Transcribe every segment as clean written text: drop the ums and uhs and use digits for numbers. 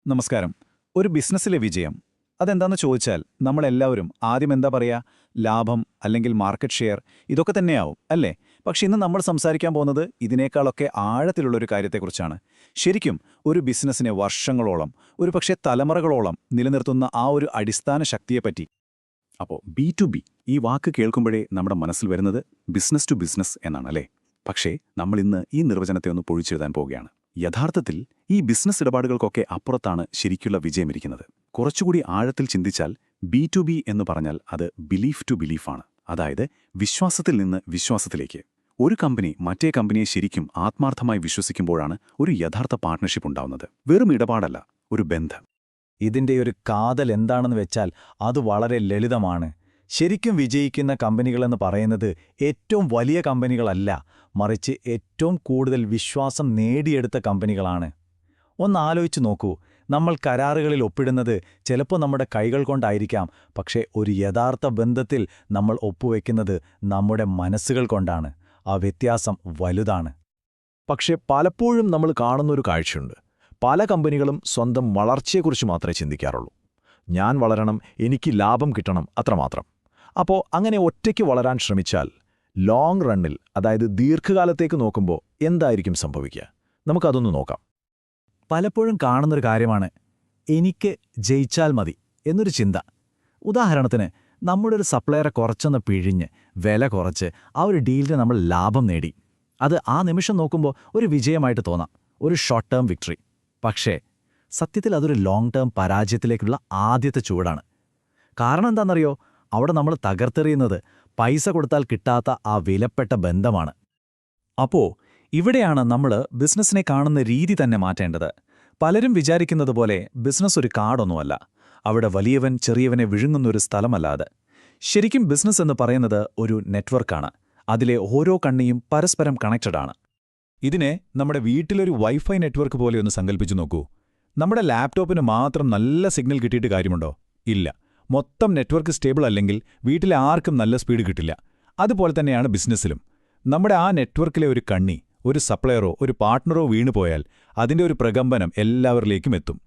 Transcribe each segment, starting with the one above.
നമസ്കാരം. ഒരു ബിസിനസ്സിലെ വിജയം അതെന്താന്ന് ചോദിച്ചാൽ നമ്മളെല്ലാവരും ആദ്യം എന്താ പറയാ, ലാഭം അല്ലെങ്കിൽ മാർക്കറ്റ് ഷെയർ, ഇതൊക്കെ തന്നെയാവും അല്ലേ? പക്ഷെ ഇന്ന് നമ്മൾ സംസാരിക്കാൻ പോകുന്നത് ഇതിനേക്കാളൊക്കെ ആഴത്തിലുള്ളൊരു കാര്യത്തെക്കുറിച്ചാണ്. ശരിക്കും ഒരു ബിസിനസ്സിനെ വർഷങ്ങളോളം, ഒരുപക്ഷെ തലമുറകളോളം നിലനിർത്തുന്ന ആ ഒരു അടിസ്ഥാന ശക്തിയെപ്പറ്റി. അപ്പോൾ B2B ഈ വാക്ക് കേൾക്കുമ്പോഴേ നമ്മുടെ മനസ്സിൽ വരുന്നത് ബിസിനസ് ടു ബിസിനസ് എന്നാണ്, അല്ലേ? പക്ഷേ നമ്മൾ ഇന്ന് ഈ നിർവചനത്തെ ഒന്ന് പൊഴിച്ചെഴുതാൻ പോവുകയാണ്. യഥാർത്ഥത്തിൽ ഈ ബിസിനസ് ഇടപാടുകൾക്കൊക്കെ അപ്പുറത്താണ് ശരിക്കുള്ള വിജയമിരിക്കുന്നത്. കുറച്ചുകൂടി ആഴത്തിൽ ചിന്തിച്ചാൽ B2B എന്ന് പറഞ്ഞാൽ അത് ബിലീഫ് ടു ബിലീഫാണ്. അതായത് വിശ്വാസത്തിൽ നിന്ന് വിശ്വാസത്തിലേക്ക്. ഒരു കമ്പനി മറ്റേ കമ്പനിയെ ശരിക്കും ആത്മാർത്ഥമായി വിശ്വസിക്കുമ്പോഴാണ് ഒരു യഥാർത്ഥ പാർട്ട്ണർഷിപ്പ് ഉണ്ടാവുന്നത്. വെറും ഇടപാടല്ല, ഒരു ബന്ധം. ഇതിൻ്റെ ഒരു കാതൽ എന്താണെന്ന് വെച്ചാൽ അത് വളരെ ലളിതമാണ്. ശരിക്കും വിജയിക്കുന്ന കമ്പനികളെന്ന് പറയുന്നത് ഏറ്റവും വലിയ കമ്പനികളല്ല, മറിച്ച് ഏറ്റവും കൂടുതൽ വിശ്വാസം നേടിയെടുത്ത കമ്പനികളാണ്. ഒന്നാലോചിച്ച് നോക്കൂ, നമ്മൾ കരാറുകളിൽ ഒപ്പിടുന്നത് ചിലപ്പോൾ നമ്മുടെ കൈകൾ കൊണ്ടായിരിക്കാം, പക്ഷേ ഒരു യഥാർത്ഥ ബന്ധത്തിൽ നമ്മൾ ഒപ്പുവെക്കുന്നത് നമ്മുടെ മനസ്സുകൾ കൊണ്ടാണ്. ആ വ്യത്യാസം വലുതാണ്. പക്ഷേ പലപ്പോഴും നമ്മൾ കാണുന്നൊരു കാഴ്ചയുണ്ട്. പല കമ്പനികളും സ്വന്തം വളർച്ചയെക്കുറിച്ച് മാത്രമേ ചിന്തിക്കാറുള്ളൂ. ഞാൻ വളരണം, എനിക്ക് ലാഭം കിട്ടണം, അത്രമാത്രം. അപ്പോൾ അങ്ങനെ ഒറ്റയ്ക്ക് വളരാൻ ശ്രമിച്ചാൽ ലോങ് റണ്ണിൽ, അതായത് ദീർഘകാലത്തേക്ക് നോക്കുമ്പോൾ എന്തായിരിക്കും സംഭവിക്കുക? നമുക്കതൊന്ന് നോക്കാം. പലപ്പോഴും കാണുന്നൊരു കാര്യമാണ് എനിക്ക് ജയിച്ചാൽ മതി എന്നൊരു ചിന്ത. ഉദാഹരണത്തിന്, നമ്മുടെ ഒരു സപ്ലയറെ കുറച്ചൊന്ന് പിഴിഞ്ഞ് വില കുറച്ച് ആ ഒരു ഡീലിന് നമ്മൾ ലാഭം നേടി. അത് ആ നിമിഷം നോക്കുമ്പോൾ ഒരു വിജയമായിട്ട് തോന്നാം, ഒരു ഷോർട്ട് ടേം വിക്ടറി. പക്ഷേ സത്യത്തിൽ അതൊരു ലോങ് ടേം പരാജയത്തിലേക്കുള്ള ആദ്യത്തെ ചുവടാണ്. കാരണം എന്താണെന്നറിയോ? അവിടെ നമ്മൾ തകർത്തെറിയുന്നത് പൈസ കൊടുത്താൽ കിട്ടാത്ത ആ വിലപ്പെട്ട ബന്ധമാണ്. അപ്പോൾ ഇവിടെയാണ് നമ്മൾ ബിസിനസ്സിനെ കാണുന്ന രീതി തന്നെ മാറ്റേണ്ടത്. പലരും വിചാരിക്കുന്നത് പോലെ ബിസിനസ് ഒരു കാർഡൊന്നുമല്ല, അവിടെ വലിയവൻ ചെറിയവനെ വിഴുങ്ങുന്നൊരു സ്ഥലമല്ലാതെ. ശരിക്കും ബിസിനസ് എന്ന് പറയുന്നത് ഒരു നെറ്റ്വർക്കാണ്. അതിലെ ഓരോ കണ്ണിയും പരസ്പരം കണക്റ്റഡാണ്. ഇതിനെ നമ്മുടെ വീട്ടിലൊരു വൈഫൈ നെറ്റ്വർക്ക് പോലെ ഒന്ന് സങ്കല്പിച്ചു നോക്കൂ. നമ്മുടെ ലാപ്ടോപ്പിന് മാത്രം നല്ല സിഗ്നൽ കിട്ടിയിട്ട് കാര്യമുണ്ടോ? ഇല്ല. മൊത്തം നെറ്റ്വർക്ക് സ്റ്റേബിൾ അല്ലെങ്കിൽ വീട്ടിലെ ആർക്കും നല്ല സ്പീഡ് കിട്ടില്ല. അതുപോലെ തന്നെയാണ് ബിസിനസ്സിലും. നമ്മുടെ ആ നെറ്റ്വർക്കിലെ ഒരു കണ്ണി, ഒരു സപ്ലയറോ ഒരു പാർട്ട്ണറോ വീണുപോയാൽ അതിൻ്റെ ഒരു പ്രകമ്പനം എല്ലാവരിലേക്കും എത്തും.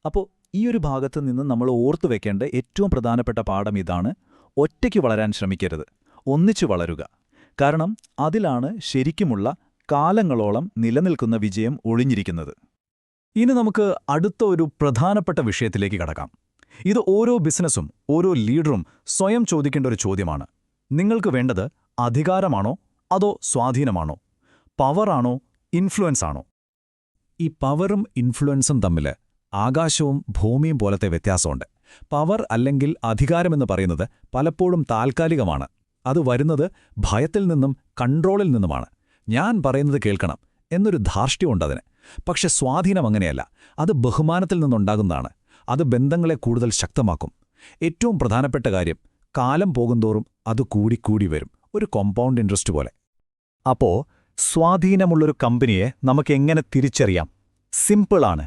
അപ്പോൾ ഈ ഒരു ഭാഗത്ത് നിന്ന് നമ്മൾ ഓർത്തു വെക്കേണ്ട ഏറ്റവും പ്രധാനപ്പെട്ട പാഠം ഇതാണ്: ഒറ്റയ്ക്ക് വളരാൻ ശ്രമിക്കരുത്, ഒന്നിച്ചു വളരുക. കാരണം അതിലാണ് ശരിക്കുമുള്ള കാലങ്ങളോളം നിലനിൽക്കുന്ന വിജയം ഒളിഞ്ഞിരിക്കുന്നത്. ഇനി നമുക്ക് അടുത്ത ഒരു പ്രധാനപ്പെട്ട വിഷയത്തിലേക്ക് കടക്കാം. ഇത് ഓരോ ബിസിനസ്സും ഓരോ ലീഡറും സ്വയം ചോദിക്കേണ്ട ഒരു ചോദ്യമാണ്. നിങ്ങൾക്ക് വേണ്ടത് അധികാരമാണോ അതോ സ്വാധീനമാണോ? പവറാണോ ഇൻഫ്ലുവൻസ് ആണോ? ഈ പവറും ഇൻഫ്ലുവൻസും തമ്മിൽ ആകാശവും ഭൂമിയും പോലത്തെ വ്യത്യാസമുണ്ട്. പവർ അല്ലെങ്കിൽ അധികാരമെന്ന് പറയുന്നത് പലപ്പോഴും താൽക്കാലികമാണ്. അത് വരുന്നത് ഭയത്തിൽ നിന്നും കൺട്രോളിൽ നിന്നുമാണ്. ഞാൻ പറയുന്നത് കേൾക്കണം എന്നൊരു ധാർഷ്ട്യമുണ്ടതിന്. പക്ഷെ സ്വാധീനം അങ്ങനെയല്ല, അത് ബഹുമാനത്തിൽ നിന്നുണ്ടാകുന്നതാണ്. അത് ബന്ധങ്ങളെ കൂടുതൽ ശക്തമാക്കും. ഏറ്റവും പ്രധാനപ്പെട്ട കാര്യം, കാലം പോകുന്തോറും അത് കൂടിക്കൂടി വരും, ഒരു കോമ്പൗണ്ട് ഇൻട്രസ്റ്റ് പോലെ. അപ്പോൾ സ്വാധീനമുള്ളൊരു കമ്പനിയെ നമുക്കെങ്ങനെ തിരിച്ചറിയാം? സിമ്പിളാണ്.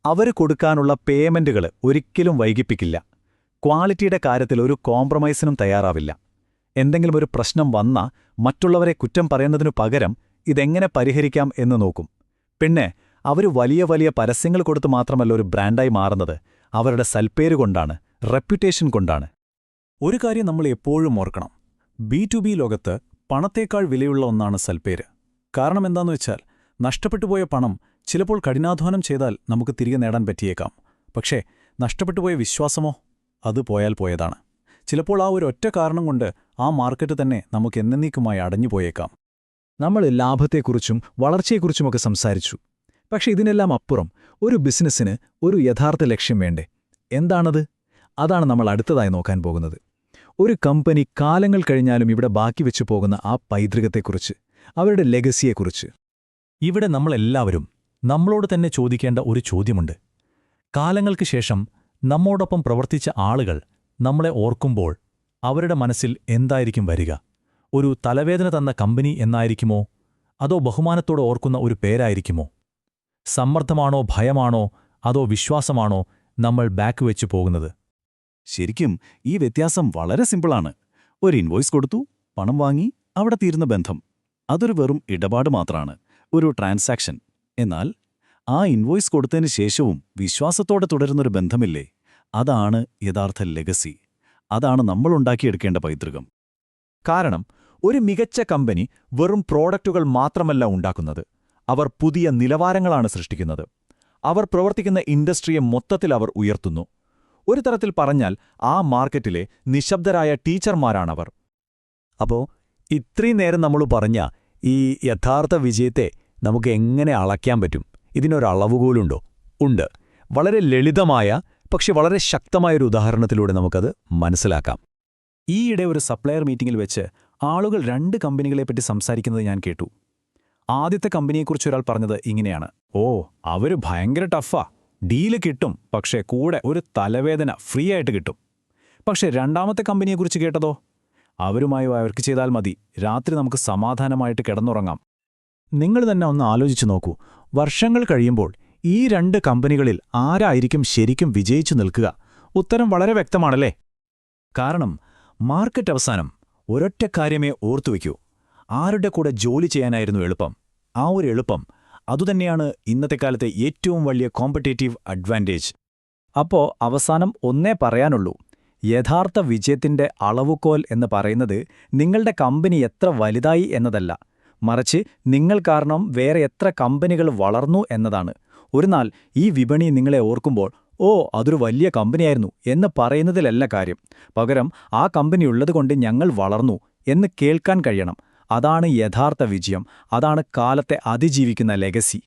അവർ കൊടുക്കാനുള്ള പേയ്മെന്റുകൾ ഒരിക്കലും വൈകിപ്പിക്കില്ല. ക്വാളിറ്റിയുടെ കാര്യത്തിൽ ഒരു കോംപ്രമൈസിനും തയ്യാറാവില്ല. എന്തെങ്കിലും ഒരു പ്രശ്നം വന്നാൽ മറ്റുള്ളവരെ കുറ്റം പറയുന്നതിനു പകരം ഇതെങ്ങനെ പരിഹരിക്കാം എന്ന് നോക്കും. പിന്നെ അവർ വലിയ വലിയ പരസ്യങ്ങൾ കൊടുത്ത് മാത്രമല്ല ഒരു ബ്രാൻഡായി മാറുന്നത്, അവരുടെ സൽപ്പേര് കൊണ്ടാണ്, റെപ്യൂട്ടേഷൻ കൊണ്ടാണ്. ഒരു കാര്യം നമ്മൾ എപ്പോഴും ഓർക്കണം, B2B ലോകത്ത് പണത്തേക്കാൾ വിലയുള്ള ഒന്നാണ് സൽപ്പേര്. കാരണം എന്താണെന്ന് വെച്ചാൽ, നഷ്ടപ്പെട്ടുപോയ പണം ചിലപ്പോൾ കഠിനാധ്വാനം ചെയ്താൽ നമുക്ക് തിരികെ നേടാൻ പറ്റിയേക്കാം. പക്ഷേ നഷ്ടപ്പെട്ടുപോയ വിശ്വാസമോ? അത് പോയാൽ പോയതാണ്. ചിലപ്പോൾ ആ ഒരു ഒറ്റ കാരണം കൊണ്ട് ആ മാർക്കറ്റ് തന്നെ നമുക്ക് എന്നേക്കുമായി അടഞ്ഞുപോയേക്കാം. നമ്മൾ ലാഭത്തെക്കുറിച്ചും വളർച്ചയെക്കുറിച്ചുമൊക്കെ സംസാരിച്ചു. പക്ഷെ ഇതിനെല്ലാം അപ്പുറം ഒരു ബിസിനസ്സിന് ഒരു യഥാർത്ഥ ലക്ഷ്യം വേണ്ടേ? എന്താണത്? അതാണ് നമ്മൾ അടുത്തതായി നോക്കാൻ പോകുന്നത്. ഒരു കമ്പനി കാലങ്ങൾ കഴിഞ്ഞാലും ഇവിടെ ബാക്കി വെച്ചു പോകുന്ന ആ പൈതൃകത്തെക്കുറിച്ച്, അവരുടെ ലെഗസിയെക്കുറിച്ച്. ഇവിടെ നമ്മളെല്ലാവരും നമ്മളോട് തന്നെ ചോദിക്കേണ്ട ഒരു ചോദ്യമുണ്ട്. കാലങ്ങൾക്ക് ശേഷം നമ്മോടൊപ്പം പ്രവർത്തിച്ച ആളുകൾ നമ്മളെ ഓർക്കുമ്പോൾ അവരുടെ മനസ്സിൽ എന്തായിരിക്കും വരിക? ഒരു തലവേദന തന്ന കമ്പനി എന്നായിരിക്കുമോ? അതോ ബഹുമാനത്തോടെ ഓർക്കുന്ന ഒരു പേരായിരിക്കുമോ? സമ്മർദ്ദമാണോ, ഭയമാണോ, അതോ വിശ്വാസമാണോ നമ്മൾ ബാക്ക് വെച്ചു പോകുന്നത്? ശരിക്കും ഈ വ്യത്യാസം വളരെ സിമ്പിളാണ്. ഒരു ഇൻവോയ്സ് കൊടുത്തു, പണം വാങ്ങി, അവിടെ തീരുന്ന ബന്ധം. അതൊരു വെറും ഇടപാട് മാത്രമാണ്, ഒരു ട്രാൻസാക്ഷൻ. എന്നാൽ ആ ഇൻവോയ്സ് കൊടുത്തതിന് ശേഷവും വിശ്വാസത്തോടെ തുടരുന്നൊരു ബന്ധമില്ലേ, അതാണ് യഥാർത്ഥ ലെഗസി. അതാണ് നമ്മളുണ്ടാക്കിയെടുക്കേണ്ട പൈതൃകം. കാരണം ഒരു മികച്ച കമ്പനി വെറും പ്രോഡക്റ്റുകൾ മാത്രമല്ല ഉണ്ടാക്കുന്നത്, അവർ പുതിയ നിലവാരങ്ങളാണ് സൃഷ്ടിക്കുന്നത്. അവർ പ്രവർത്തിക്കുന്ന ഇൻഡസ്ട്രിയെ മൊത്തത്തിൽ അവർ ഉയർത്തുന്നു. ഒരു തരത്തിൽ പറഞ്ഞാൽ ആ മാർക്കറ്റിലെ നിശബ്ദരായ ടീച്ചർമാരാണവർ. അപ്പോ ഇത്രയും നേരം നമ്മൾ പറഞ്ഞ ഈ യഥാർത്ഥ വിജയത്തെ നമുക്ക് എങ്ങനെ അളക്കാൻ പറ്റും? ഇതിനൊരളവുകോലുണ്ടോ? ഉണ്ട്. വളരെ ലളിതമായ പക്ഷെ വളരെ ശക്തമായൊരു ഉദാഹരണത്തിലൂടെ നമുക്കത് മനസ്സിലാക്കാം. ഈയിടെ ഒരു സപ്ലയർ മീറ്റിംഗിൽ വെച്ച് ആളുകൾ 2 കമ്പനികളെപ്പറ്റി സംസാരിക്കുന്നത് ഞാൻ കേട്ടു. ആദ്യത്തെ കമ്പനിയെക്കുറിച്ച് ഒരാൾ പറഞ്ഞത് ഇങ്ങനെയാണ്: ഓ, അവര് ഭയങ്കര ടഫാ, ഡീല് കിട്ടും, പക്ഷേ കൂടെ ഒരു തലവേദന ഫ്രീ ആയിട്ട് കിട്ടും. പക്ഷേ രണ്ടാമത്തെ കമ്പനിയെക്കുറിച്ച് കേട്ടതോ? അവരുമായി വർക്ക് ചെയ്താൽ മതി, രാത്രി നമുക്ക് സമാധാനമായിട്ട് കിടന്നുറങ്ങാം. നിങ്ങൾ തന്നെ ഒന്ന് ആലോചിച്ചു നോക്കൂ, വർഷങ്ങൾ കഴിയുമ്പോൾ ഈ 2 കമ്പനികളിൽ ആരായിരിക്കും ശരിക്കും വിജയിച്ചു നിൽക്കുക? ഉത്തരം വളരെ വ്യക്തമാണല്ലേ? കാരണം മാർക്കറ്റ് അവസാനം ഒരൊറ്റ കാര്യമേ ഓർത്തുവെക്കൂ: ആരുടെ കൂടെ ജോലി ചെയ്യാനായിരുന്നു എളുപ്പം. ആ ഒരു എളുപ്പം അതുതന്നെയാണ് ഇന്നത്തെ കാലത്തെ ഏറ്റവും വലിയ കോമ്പറ്റേറ്റീവ് അഡ്വാൻറ്റേജ്. അപ്പോ അവസാനം ഒന്നേ പറയാനുള്ളൂ: യഥാർത്ഥ വിജയത്തിന്റെ അളവുകോൽ എന്ന് പറയുന്നത് നിങ്ങളുടെ കമ്പനി എത്ര വലുതായി എന്നതല്ല, മറിച്ച് നിങ്ങൾ കാരണം വേറെ എത്ര കമ്പനികൾ വളർന്നു എന്നതാണ്. ഒരു നാൾ ഈ വിപണി നിങ്ങളെ ഓർക്കുമ്പോൾ, ഓ, അതൊരു വലിയ കമ്പനിയായിരുന്നു എന്ന് പറയുന്നതിലല്ല കാര്യം. പകരം ആ കമ്പനിയുള്ളതുകൊണ്ട് ഞങ്ങൾ വളർന്നു എന്ന് കേൾക്കാൻ കഴിയണം. അതാണ് യഥാർത്ഥ വിജയം. അതാണ് കാലത്തെ അതിജീവിക്കുന്ന ലെഗസി.